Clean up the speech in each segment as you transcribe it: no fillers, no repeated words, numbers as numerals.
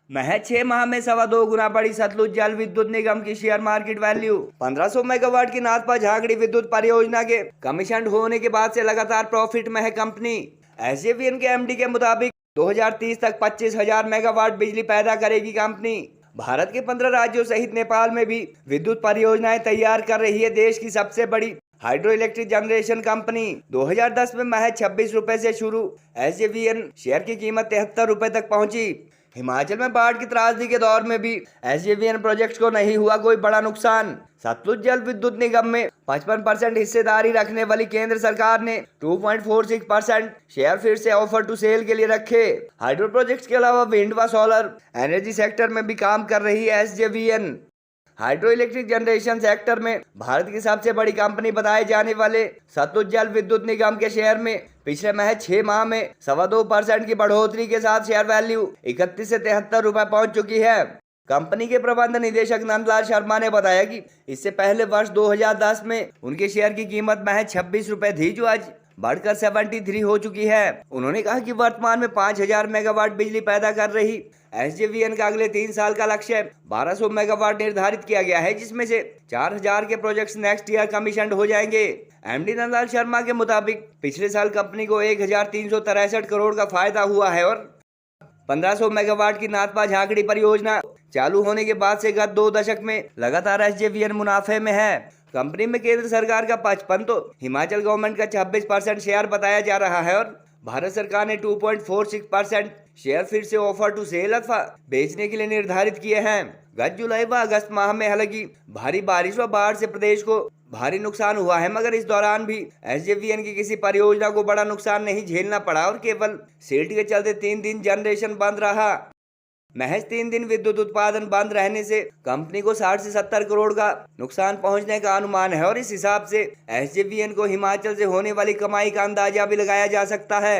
महज 6 माह में 2.25 गुना बढ़ी सतलुज जल विद्युत निगम की शेयर मार्केट वैल्यू। 1500 मेगावाट की नाथपा झाकड़ी विद्युत परियोजना के कमीशन होने के बाद से लगातार प्रॉफिट में है कंपनी। एसजेवीएन के एमडी के मुताबिक 2030 तक 25,000 मेगावाट बिजली पैदा करेगी कंपनी। भारत के 15 राज्यों सहित नेपाल में भी विद्युत परियोजनाएं तैयार कर रही है देश की सबसे बड़ी हाइड्रो इलेक्ट्रिक जनरेशन कंपनी। 2010 में महज 26 रुपए से शुरू एसजेवीएन शेयर की कीमत 73 रुपए तक पहुंची। हिमाचल में बाढ़ की त्रासदी के दौर में भी एसजेवीएन प्रोजेक्ट को नहीं हुआ कोई बड़ा नुकसान। सतलुज जल विद्युत निगम में 55% हिस्सेदारी रखने वाली केंद्र सरकार ने 2.46% शेयर फिर से ऑफर टू सेल के लिए रखे। हाइड्रो प्रोजेक्ट्स के अलावा विंड व सोलर एनर्जी सेक्टर में भी काम कर रही है SJVN. Hydro electric generation sector में भारत की सबसे बड़ी कंपनी बताए जाने वाले सतलुज जल विद्युत निगम के शेयर में पिछले महज 6 माह में 2.25% की बढ़ोतरी के साथ शेयर वैल्यू 31 से 73 रुपए पहुंच चुकी है। कंपनी के प्रबंध निदेशक नंदलाल शर्मा ने बताया कि इससे पहले वर्ष 2010 में उनके शेयर की कीमत महज 26 रुपए थी, जो आज बढ़कर 73 हो चुकी है। उन्होंने कहा कि वर्तमान में 5,000 मेगावाट बिजली पैदा कर रही एसजेवीएन का अगले 3 साल का लक्ष्य 1200 मेगावाट निर्धारित किया गया है, जिसमें से 4,000 के प्रोजेक्ट्स नेक्स्ट ईयर कमीशन हो जाएंगे। एमडी नंदलाल शर्मा के मुताबिक पिछले साल कंपनी को 1,363 करोड़ का फायदा हुआ है और 1500 मेगावाट की नाथपा झाकड़ी परियोजना चालू होने के बाद से गत 2 दशक में लगातार एसजेवीएन मुनाफे में है। कंपनी में केंद्र सरकार का 55 तो हिमाचल गवर्नमेंट का 26% शेयर बताया जा रहा है और भारत सरकार ने 2.46% शेयर फिर से ऑफर टू सेल अथवा बेचने के लिए निर्धारित किए हैं। गत जुलाई व अगस्त माह में हालांकि भारी बारिश व बाढ़ से प्रदेश को भारी नुकसान हुआ है, मगर इस दौरान भी एसजेवीएन की किसी परियोजना को बड़ा नुकसान नहीं झेलना पड़ा और केवल सिल्ट के चलते 3 दिन जनरेशन बंद रहा। महज 3 दिन विद्युत उत्पादन बंद रहने से कंपनी को 60 से 70 करोड़ का नुकसान पहुंचने का अनुमान है और इस हिसाब से एसजेवीएन को हिमाचल से होने वाली कमाई का अंदाजा भी लगाया जा सकता है।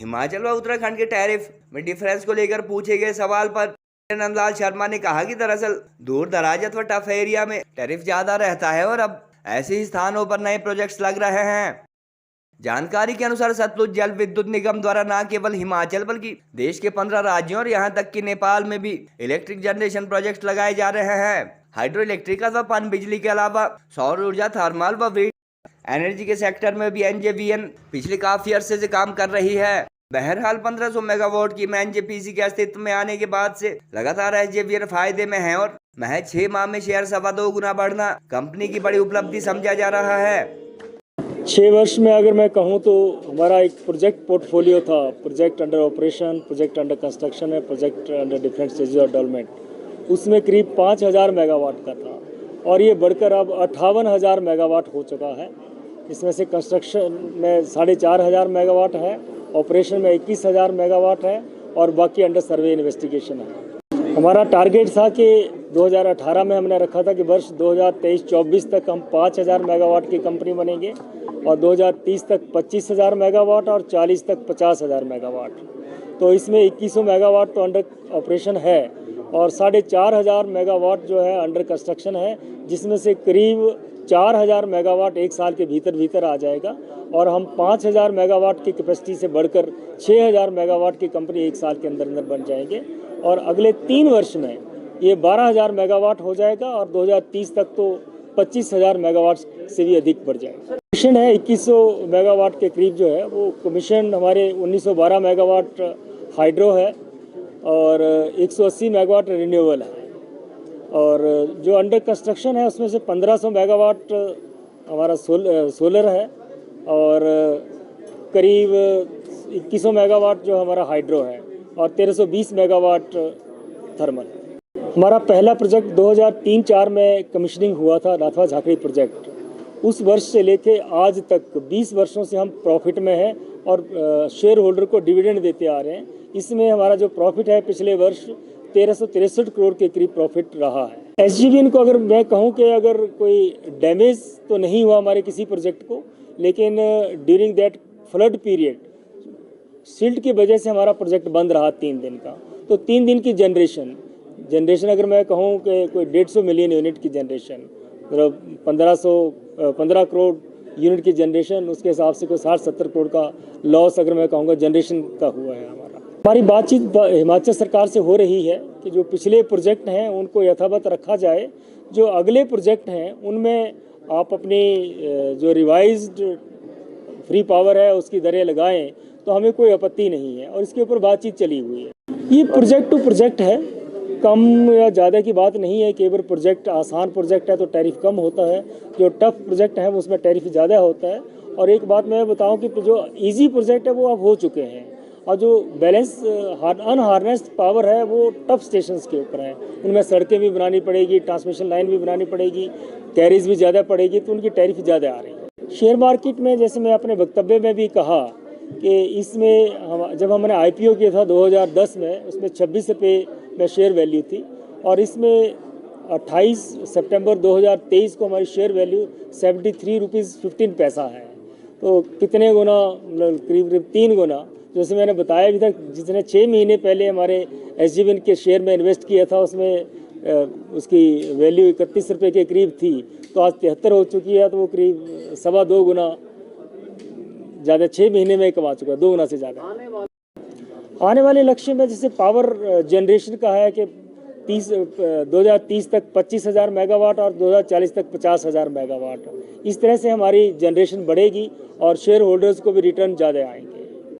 हिमाचल व उत्तराखंड के टैरिफ में डिफरेंस को लेकर पूछे गए सवाल पर नंदलाल शर्मा ने कहा कि दरअसल दूर दराज अथवा टफ एरिया में टैरिफ ज्यादा रहता है और अब ऐसे ही स्थानों पर नए प्रोजेक्ट्स लग रहे हैं। जानकारी के अनुसार सतलुज जल विद्युत निगम द्वारा न केवल हिमाचल बल्कि देश के 15 राज्यों और यहां तक कि नेपाल में भी इलेक्ट्रिक जनरेशन प्रोजेक्ट लगाए जा रहे हैं। हाइड्रो इलेक्ट्रिक अथवा पन बिजली के अलावा सौर ऊर्जा, थर्मल व विंड एनर्जी के सेक्टर में भी एनजेवीएन पिछले काफी अरसे से काम कर रही है। बहरहाल 1500 मेगावाट की एनजेपीसी के अस्तित्व में आने के बाद से लगातार एसजेवीएन फायदे में है और महज 6 माह में शेयर 2.25 गुना बढ़ना कंपनी की बड़ी उपलब्धि समझा जा रहा है। 6 वर्ष में अगर मैं कहूं तो हमारा एक प्रोजेक्ट पोर्टफोलियो था, project under operation, project under construction है, project under different stages of development, उसमें करीब 5,000 मेगावाट का था और ये बढ़कर अब 58,000 मेगावाट हो चुका है। इसमें से कंस्ट्रक्शन में 4,500 मेगावाट है, ऑपरेशन में 21,000 मेगावाट है और बाकी अंडर सर्वे इन्वेस्टिगेशन है। हमारा टारगेट था कि 2018 में हमने रखा था कि वर्ष 2023-24 तक हम 5,000 मेगावाट की कंपनी बनेंगे और 2030 तक 25,000 मेगावाट और 40 तक 50,000 मेगावाट। तो इसमें 2100 मेगावाट तो अंडर ऑपरेशन है और 4,500 मेगावाट जो है अंडर कंस्ट्रक्शन है, जिसमें से करीब 4,000 मेगावाट 1 साल के भीतर आ जाएगा और हम 5,000 मेगावाट की कैपेसिटी से बढ़कर 6,000 मेगावाट की कंपनी 1 साल के अंदर बन जाएंगे और अगले 3 वर्ष में ये 12,000 मेगावाट हो जाएगा और 2030 तक तो 25,000 मेगावाट से भी अधिक बढ़ जाएगा। कमीशन है 2100 मेगावाट के करीब जो है वो कमीशन हमारे 1912 मेगावाट हाइड्रो है और 180 मेगावाट रिन्यूएबल है और जो अंडर कंस्ट्रक्शन है उसमें से 1500 मेगावाट हमारा सोलर है और करीब 2100 मेगावाट जो हमारा हाइड्रो है और 1320 मेगावाट थर्मल है। हमारा पहला प्रोजेक्ट 2003-04 में कमीशनिंग हुआ था, नाथपा झाकड़ी प्रोजेक्ट। उस वर्ष से लेके आज तक 20 वर्षों से हम प्रॉफिट में हैं और शेयर होल्डर को डिविडेंड देते आ रहे हैं। इसमें हमारा जो प्रॉफिट है पिछले वर्ष 1363 करोड़ के करीब प्रॉफिट रहा है। एसजेवीएन को अगर मैं कहूं कि अगर कोई डैमेज तो नहीं हुआ हमारे किसी प्रोजेक्ट को, लेकिन during that flood period silt की वजह से हमारा प्रोजेक्ट बंद रहा 3 दिन का। तो 3 दिन की जनरेशन अगर मैं कहूं कि कोई 150 मिलियन यूनिट की जनरेशन, मतलब 15 करोड़ यूनिट की जनरेशन, उसके हिसाब से कोई 60-70 करोड़ का लॉस अगर मैं कहूँगा जनरेशन का हुआ है हमारा। हमारी बातचीत हिमाचल सरकार से हो रही है कि जो पिछले प्रोजेक्ट हैं उनको यथावत रखा जाए, जो अगले प्रोजेक्ट हैं उनमें आप अपनी जो रिवाइज्ड फ्री पावर है उसकी दरें लगाएं तो हमें कोई आपत्ति नहीं है, और इसके ऊपर बातचीत चली हुई है। ये प्रोजेक्ट टू प्रोजेक्ट है, कम या ज़्यादा की बात नहीं है। केवल प्रोजेक्ट आसान प्रोजेक्ट है तो टैरिफ कम होता है, जो टफ प्रोजेक्ट है उसमें टैरिफ ज़्यादा होता है। और एक बात मैं बताऊं कि जो इजी प्रोजेक्ट है वो अब हो चुके हैं, और जो बैलेंस अनहार्नेस्ड पावर है वो टफ स्टेशंस के ऊपर है। उनमें सड़कें भी बनानी पड़ेगी, ट्रांसमिशन लाइन भी बनानी पड़ेगी, कैरीज भी ज़्यादा पड़ेगी, तो उनकी टैरिफ ज़्यादा आ रही है। शेयर मार्केट में जैसे मैं अपने वक्तव्य में भी कहा कि इसमें जब हमने IPO किया था 2010 में, उसमें 26 रुपये में शेयर वैल्यू थी, और इसमें 28 सितंबर 2023 को हमारी शेयर वैल्यू 73 रुपीज़ 15 पैसा है। तो कितने गुना, करीब करीब 3 गुना। जैसे मैंने बताया भी था, जिसने 6 महीने पहले हमारे SJVN के शेयर में इन्वेस्ट किया था उसमें उसकी वैल्यू 31 रुपये के करीब थी, तो आज 73 हो चुकी है, तो वो करीब 2.25 गुना ज़्यादा 6 महीने में कमा चुका है, 2 गुना से ज़्यादा। आने वाले लक्ष्य में जैसे पावर जनरेशन का है कि 2030 तक 25,000 मेगावाट और 2040 तक 50,000 मेगावाट। इस तरह से हमारी जनरेशन बढ़ेगी और शेयर होल्डर्स को भी रिटर्न ज़्यादा आएंगे।